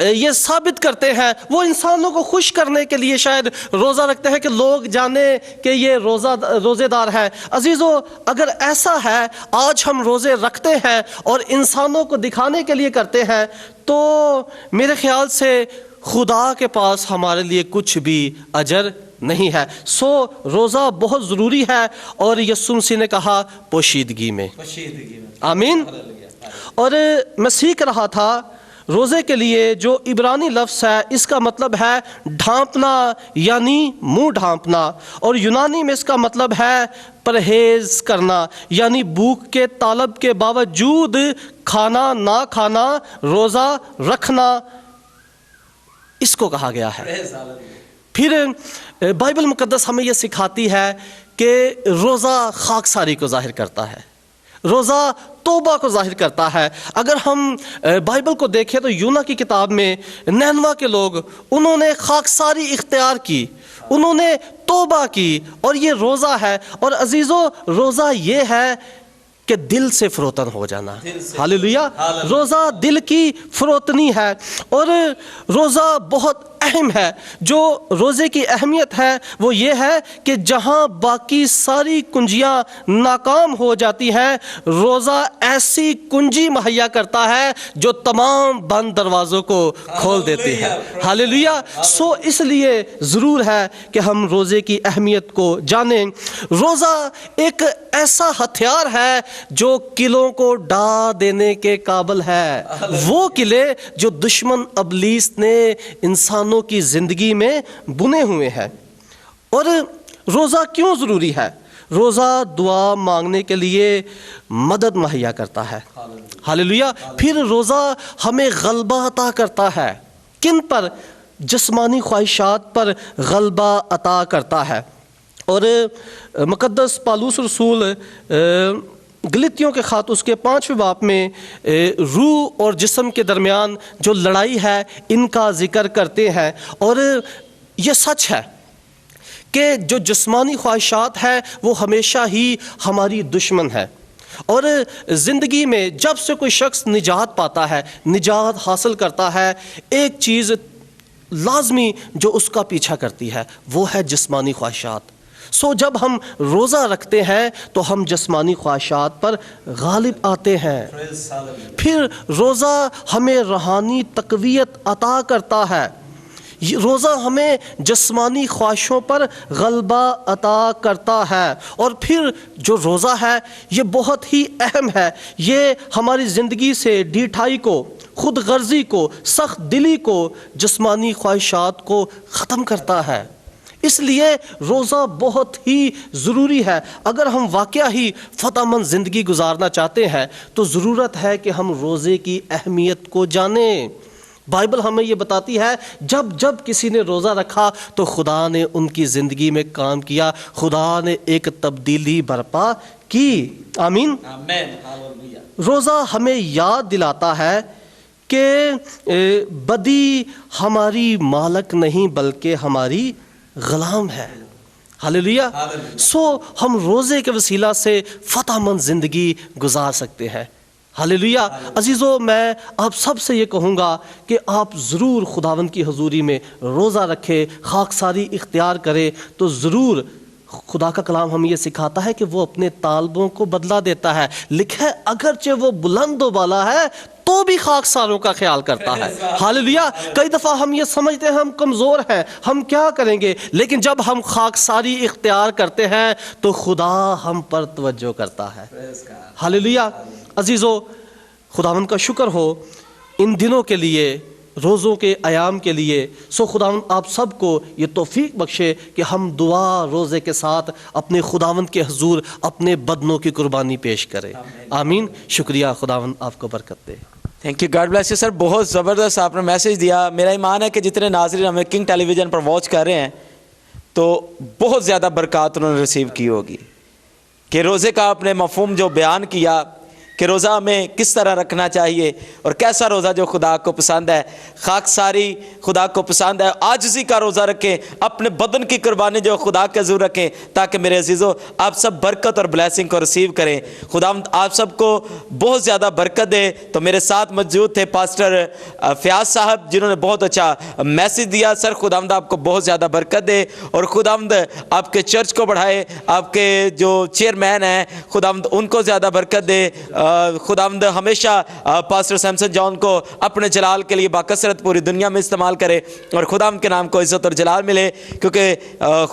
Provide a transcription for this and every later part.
یہ ثابت کرتے ہیں، وہ انسانوں کو خوش کرنے کے لیے شاید روزہ رکھتے ہیں کہ لوگ جانے کہ یہ روزے دار ہے۔ عزیزو، اگر ایسا ہے آج ہم روزے رکھتے ہیں اور انسانوں کو دکھانے کے لیے کرتے ہیں تو میرے خیال سے خدا کے پاس ہمارے لیے کچھ بھی اجر نہیں ہے۔ سو روزہ بہت ضروری ہے، اور یسوع مسیح نے کہا پوشیدگی میں۔ آمین۔ اور میں سیکھ رہا تھا روزے کے لیے جو عبرانی لفظ ہے اس کا مطلب ہے ڈھانپنا، یعنی منہ ڈھانپنا، اور یونانی میں اس کا مطلب ہے پرہیز کرنا، یعنی بھوک کے طالب کے باوجود کھانا نہ کھانا، روزہ رکھنا، اس کو کہا گیا ہے۔ پھر بائبل مقدس ہمیں یہ سکھاتی ہے کہ روزہ خاکساری کو ظاہر کرتا ہے، روزہ توبہ کو ظاہر کرتا ہے۔ اگر ہم بائبل کو دیکھیں تو یونا کی کتاب میں نینوا کے لوگ، انہوں نے خاکساری اختیار کی، انہوں نے توبہ کی، اور یہ روزہ ہے۔ اور عزیزو، روزہ یہ ہے کہ دل سے فروتن ہو جانا۔ ہاللیلویا۔ روزہ دل کی فروتنی ہے، اور روزہ بہت اہم ہے۔ جو روزے کی اہمیت ہے وہ یہ ہے کہ جہاں باقی ساری کنجیاں ناکام ہو جاتی ہیں، روزہ ایسی کنجی مہیا کرتا ہے جو تمام بند دروازوں کو کھول دیتی ہے۔ ہاللیلویا۔ سو اس لیے ضرور ہے کہ ہم روزے کی اہمیت کو جانیں۔ روزہ ایک ایسا ہتھیار ہے جو قلعوں کو ڈھا دینے کے قابل ہے، وہ قلعے جو دشمن ابلیس نے انسانوں کی زندگی میں بنے ہوئے ہیں۔ اور روزہ کیوں ضروری ہے؟ روزہ دعا مانگنے کے لیے مدد مہیا کرتا ہے۔ ہاللیلویا۔ پھر روزہ ہمیں غلبہ عطا کرتا ہے۔ کن پر؟ جسمانی خواہشات پر غلبہ عطا کرتا ہے۔ اور مقدس پالوس رسول گلتیوں کے خط اس کے 5ویں باب میں روح اور جسم کے درمیان جو لڑائی ہے ان کا ذکر کرتے ہیں، اور یہ سچ ہے کہ جو جسمانی خواہشات ہے وہ ہمیشہ ہی ہماری دشمن ہے۔ اور زندگی میں جب سے کوئی شخص نجات پاتا ہے، نجات حاصل کرتا ہے، ایک چیز لازمی جو اس کا پیچھا کرتی ہے وہ ہے جسمانی خواہشات۔ سو جب ہم روزہ رکھتے ہیں تو ہم جسمانی خواہشات پر غالب آتے ہیں۔ پھر روزہ ہمیں روحانی تقویت عطا کرتا ہے۔ روزہ ہمیں جسمانی خواہشوں پر غلبہ عطا کرتا ہے۔ اور پھر جو روزہ ہے یہ بہت ہی اہم ہے، یہ ہماری زندگی سے ڈھیٹھائی کو، خود غرضی کو، سخت دلی کو، جسمانی خواہشات کو ختم کرتا ہے۔ اس لیے روزہ بہت ہی ضروری ہے۔ اگر ہم واقعہ ہی فتح مند زندگی گزارنا چاہتے ہیں تو ضرورت ہے کہ ہم روزے کی اہمیت کو جانیں۔ بائبل ہمیں یہ بتاتی ہے جب کسی نے روزہ رکھا تو خدا نے ان کی زندگی میں کام کیا، خدا نے ایک تبدیلی برپا کی۔ آمین۔ روزہ ہمیں یاد دلاتا ہے کہ بدی ہماری مالک نہیں بلکہ ہماری غلام ہے۔ ہاللیلویا۔ سو ہم روزے کے وسیلہ سے فتح مند زندگی گزار سکتے ہیں۔ ہاللیلویا۔ عزیزو، میں آپ سب سے یہ کہوں گا کہ آپ ضرور خداوند کی حضوری میں روزہ رکھیں، خاکساری اختیار کریں، تو ضرور خدا کا کلام ہمیں یہ سکھاتا ہے کہ وہ اپنے طالبوں کو بدلہ دیتا ہے۔ لکھا ہے اگرچہ وہ بلند و بالا ہے تو بھی خاکساروں کا خیال کرتا ہے۔ ہاللیلویا۔ کئی دفعہ ہم یہ سمجھتے ہیں ہم کمزور ہیں، ہم کیا کریں گے، لیکن جب ہم خاکساری اختیار کرتے ہیں تو خدا ہم پر توجہ کرتا ہے۔ ہاللیلویا۔ عزیزو، خداوند کا شکر ہو ان دنوں کے لیے، روزوں کے ایام کے لیے۔ سو خداوند آپ سب کو یہ توفیق بخشے کہ ہم دعا روزے کے ساتھ اپنے خداوند کے حضور اپنے بدنوں کی قربانی پیش کریں۔ آمین۔ شکریہ، خداوند آپ کو برکت دے۔ Thank you, God bless you sir. بہت زبردست آپ نے میسج دیا۔ میرا ایمان ہے کہ جتنے ناظرین ہمیں کنگ ٹیلی ویژن پر واچ کر رہے ہیں تو بہت زیادہ برکات انہوں نے ریسیو کی ہوگی، کہ روزے کا آپ نے مفہوم جو بیان کیا کہ روزہ ہمیں کس طرح رکھنا چاہیے اور کیسا روزہ جو خدا کو پسند ہے. خاکساری خدا کو پسند ہے. عاجزی کا روزہ رکھیں, اپنے بدن کی قربانی جو خدا کے حضور رکھیں, تاکہ میرے عزیزو آپ سب برکت اور بلیسنگ کو ریسیو کریں. خداوند آپ سب کو بہت زیادہ برکت دے. تو میرے ساتھ موجود تھے پاسٹر فیاض صاحب, جنہوں نے بہت اچھا میسج دیا. سر خداوند آپ کو بہت زیادہ برکت دے اور خداوند آپ کے چرچ کو بڑھائے. آپ کے جو چیئرمین ہیں خداوند ان کو زیادہ برکت دے. خداوند ہمیشہ پاسٹر سیمسن جان کو اپنے جلال کے لیے باکثرت پوری دنیا میں استعمال کرے اور خداوند کے نام کو عزت اور جلال ملے. کیونکہ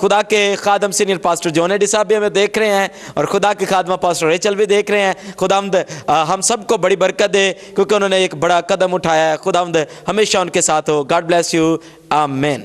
خدا کے خادم سینئر پاسٹر جون ایڈی صاحب بھی ہمیں دیکھ رہے ہیں اور خدا کے خادمہ پاسٹر ریچل بھی دیکھ رہے ہیں. خداوند ہم سب کو بڑی برکت دے کیونکہ انہوں نے ایک بڑا قدم اٹھایا ہے. خداوند ہمیشہ ان کے ساتھ ہو. God bless you. آمین.